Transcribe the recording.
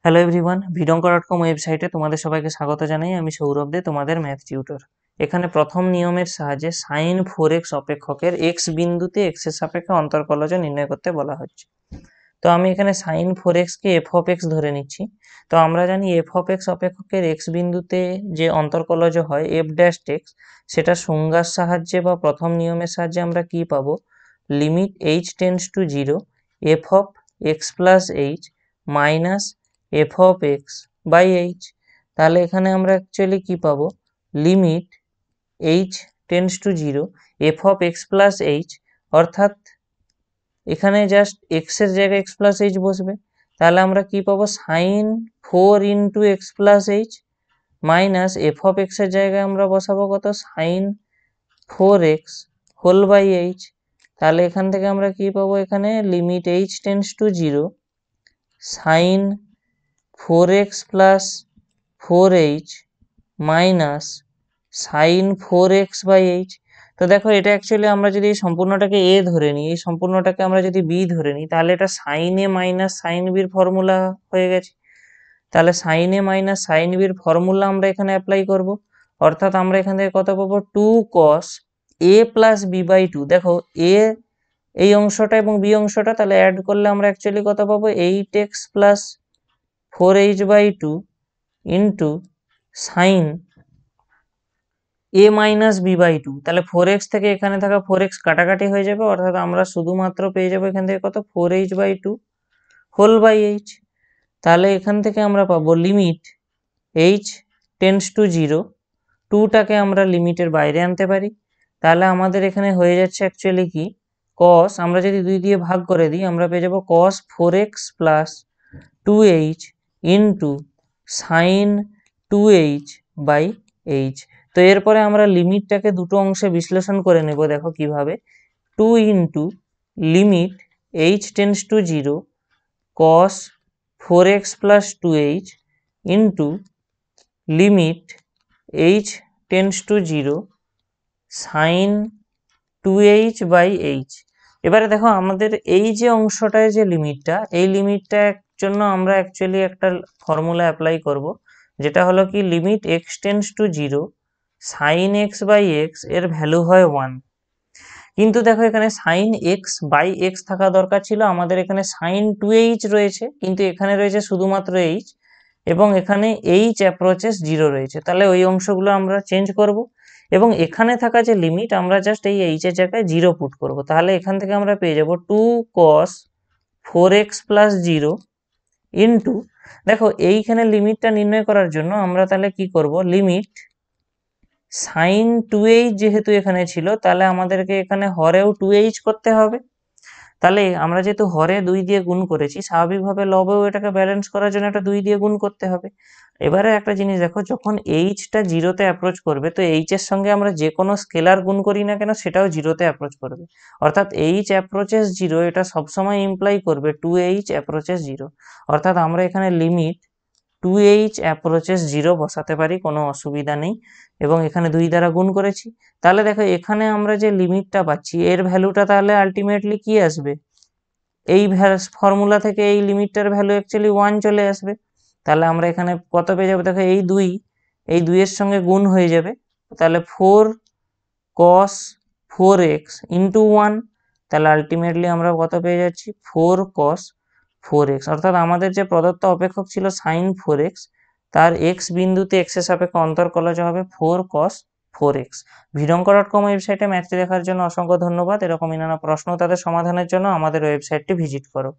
Hello everyone, ভিডঙ্কর.com ওয়েবসাইটে তোমাদের সবাইকে স্বাগত জানাই। আমি সৌরভ দে, তোমাদের ম্যাথ টিউটর। এখানে প্রথম নিয়মের সাহায্যে sin 4x অপেক্ষকের x বিন্দুতে x এর সাপেক্ষে অন্তরকলজ নির্ণয় করতে বলা হচ্ছে। তো আমি এখানে sin 4x K f of x ধরে নিচ্ছি। তো আমরা জানি f of x অপেক্ষকের x বিন্দুতে যে অন্তরকলজ হয় f ড্যাশ x, সেটা সংজ্ঞার সাহায্যে বা প্রথম নিয়মের সাহায্যে আমরা কি পাবো, limit h tends to 0 f of x plus h minus f of x by h। তাহলে এখানে আমরা অ্যাকচুয়ালি কি পাবো, limit h tends to 0 f of x plus h, অর্থাৎ এখানে জাস্ট x এর জায়গায় x প্লাস h বসবে। তাহলে আমরা কি পাবো, sine 4 into x plus h minus f of x এর জায়গায় আমরা বসাবো কত, sign 4x whole by H. তাহলে এখান থেকে আমরা কি পাবো, এখানে limit h tends to 0 sine 4x plus 4h minus sine 4x by h. তো দেখো, এটা অ্যাকচুয়ালি আমরা যদি এই সম্পূর্ণটাকে এ ধরে নিই, এই সম্পূর্ণটাকে আমরা যদি বি ধরে নিই, তাহলে এটা সাইন এ মাইনাস সাইন বির ফর্মুলা হয়ে গেছে। তাহলে সাইন এ মাইনাস সাইন বির ফর্মুলা আমরা এখানে অ্যাপ্লাই করব, অর্থাৎ আমরা এখান থেকে কত পাবো, 2 cos a plus b by 2। দেখো এ এই অংশটা এবং বি অংশটা তাহলে অ্যাড করলে আমরা অ্যাকচুয়ালি কত পাবো, 8x plus 4h by 2 into sine a minus b by 2। তাহলে 4x থেকে এখানে থাকা 4x কাটাকাটি হয়ে যাবে, অর্থাৎ আমরা শুধুমাত্র পেয়ে যাবো এখান থেকে কত, 4h by 2 whole by h। তাহলে এখান থেকে আমরা পাবো লিমিট h টেন্ডস টু 0, 2টাকে আমরা লিমিটের বাইরে আনতে পারি। তাহলে আমাদের এখানে হয়ে যাচ্ছে অ্যাকচুয়ালি কি, cos, আমরা যদি 2 দিয়ে ভাগ করে দিই আমরা পেয়ে যাবো cos 4x plus 2h into sine 2h by h। তো এরপরে আমরা লিমিটটাকে দুটো অংশে বিশ্লেষণ করে নেব। দেখো কিভাবে, 2 into limit h tends to 0 cos 4x plus 2h into limit h tends to 0 sine 2h by h। এবারে দেখো আমাদের এই যে অংশটায় যে লিমিটটা, এই লিমিটটার জন্য আমরা অ্যাকচুয়ালি একটা ফর্মুলা অ্যাপ্লাই করব, যেটা হলো কি, limit x tends to 0 sine x by x এর ভ্যালু হয় 1। কিন্তু দেখো এখানে সাইন এক্স বাই এক্স থাকা দরকার ছিল, আমাদের এখানে সাইন 2h রয়েছে, কিন্তু এখানে রয়েছে শুধুমাত্র h, এবং এখানে h অ্যাপ্রোচেস 0 রয়েছে। তাহলে ওই অংশগুলো আমরা চেঞ্জ করব, এবং এখানে থাকা যে লিমিট আমরা জাস্ট এই h এর জায়গায় 0 পুট করব। তাহলে এখান থেকে আমরা পেয়ে যাব 2 cos 4x প্লাস 0 ইন্টু, দেখো এইখানে লিমিটটা নির্ণয় করার জন্য আমরা তাহলে কি করব, লিমিট সাইন 2h যেহেতু এখানে ছিল, তাহলে আমাদেরকে এখানে হরেও 2h করতে হবে। তাহলে আমরা যেহেতু হরে 2 দিয়ে গুণ করেছি, স্বাভাবিকভাবে লবেও এটাকে ব্যালেন্স করার জন্য একটা 2 দিয়ে গুণ করতে হবে। এবারে একটা জিনিস দেখো, যখন এইচটা 0-তে অ্যাপ্রোচ করবে, তো এইচ এর সঙ্গে আমরা যে কোনো স্কেলার গুণ করি না কেন, সেটাও 0-তে অ্যাপ্রোচ করবে। অর্থাৎ এইচ অ্যাপ্রোচেস 0, এটা সবসময় ইমপ্লাই করবে 2h অ্যাপ্রোচেস 0। অর্থাৎ আমরা এখানে লিমিট 2h অ্যাপ্রোচেস 0 বসাতে পারি, কোনো অসুবিধা নেই। এবং এখানে 2 দ্বারা গুণ করেছি। তাহলে দেখো এখানে আমরা যে লিমিটটা পাচ্ছি, এর ভ্যালুটা তাহলে আলটিমেটলি কি আসবে, এই ফর্মুলা থেকে এই লিমিটটার ভ্যালু অ্যাকচুয়ালি 1 চলে আসবে। তাহলে আমরা এখানে কত পেয়ে যাবো, দেখো এই 2 এর সঙ্গে গুণ হয়ে যাবে, তাহলে 4 cos 4x ইন্টু 1। তাহলে আলটিমেটলি আমরা কত পেয়ে যাচ্ছি, 4 cos 4x। অর্থাৎ আমাদের যে প্রদত্ত অপেক্ষক ছিল সাইন 4x, তার x বিন্দুতে x এর সাপেক্ষে অন্তরকলজ হবে 4 cos 4x। ভিডঙ্কর.com ওয়েবসাইটে ম্যাথটি দেখার জন্য অসংখ্য ধন্যবাদ। এরকমই নানা প্রশ্ন তাদের সমাধানের জন্য আমাদের ওয়েবসাইটটি ভিজিট করো।